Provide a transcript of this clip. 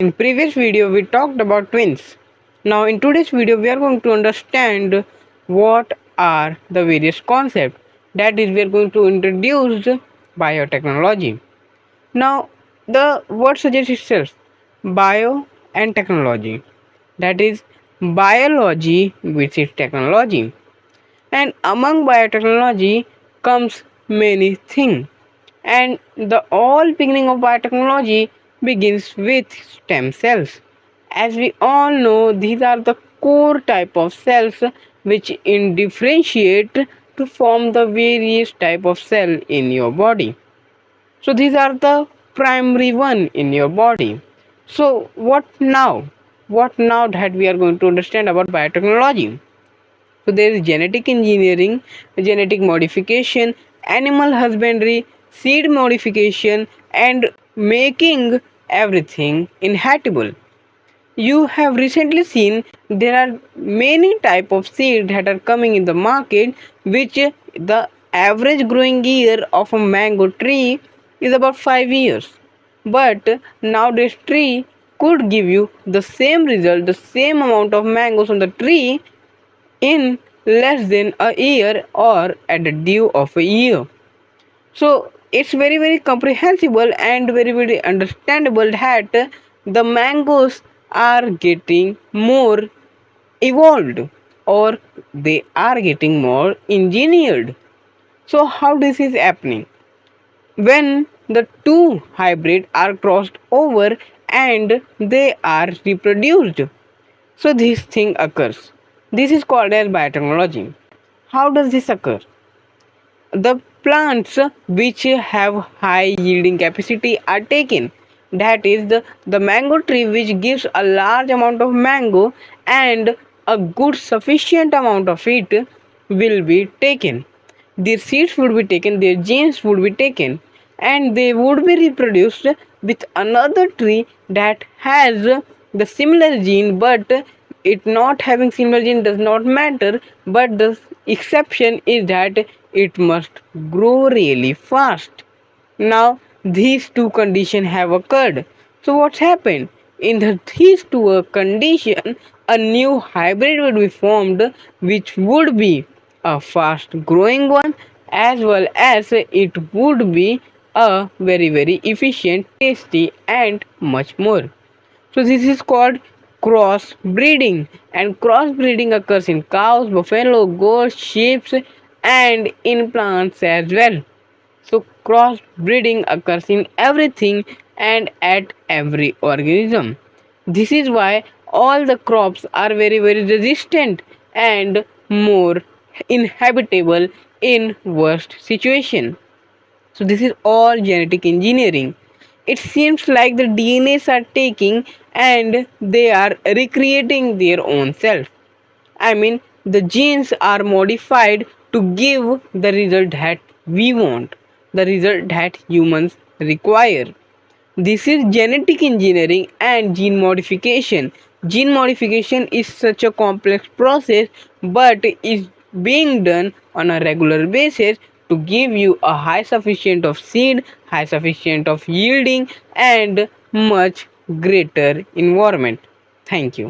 In previous video we talked about twins. Now in today's video we are going to understand what are the various concepts. That is, we are going to introduce biotechnology. Now the word suggests itself, bio and technology. That is biology with its technology. And among biotechnology comes many things. And the all beginning of biotechnology begins with stem cells. As we all know, these are the core type of cells which differentiate to form the various type of cell in your body. So these are the primary one in your body. So what now? What now that we are going to understand about biotechnology? So there is genetic engineering, genetic modification, animal husbandry, seed modification, and making everything inhabitable. You have recently seen there are many type of seeds that are coming in the market, which the average growing year of a mango tree is about 5 years. But now this tree could give you the same result, the same amount of mangoes on the tree in less than a year or at the due of a year. So it's very comprehensible and very understandable that the mangoes are getting more evolved, or they are getting more engineered. So how this is happening? When the two hybrid are crossed over and they are reproduced, so this thing occurs. This is called as biotechnology. How does this occur? The plants which have high yielding capacity are taken. That is the mango tree which gives a large amount of mango, and a good sufficient amount of it will be taken. Their seeds would be taken, their genes would be taken, and they would be reproduced with another tree that has the similar gene, but it not having similar gene does not matter, but the exception is that it must grow really fast. Now these two conditions have occurred. So what's happened? In these two conditions, a new hybrid would be formed, which would be a fast growing one, as well as it would be a very efficient, tasty, and much more. So this is called cross breeding, and cross breeding occurs in cows, buffalo, goats, sheep, and in plants as well. So cross breeding occurs in everything and at every organism. This is why all the crops are very resistant and more inhabitable in worst situation. So this is all genetic engineering. It seems like the DNAs are taking and they are recreating their own self. I mean, the genes are modified to give the result that we want, the result that humans require. This is genetic engineering and gene modification. Gene modification is such a complex process, but is being done on a regular basis to give you a high sufficient of seed, high sufficient of yielding, and much greater environment. Thank you.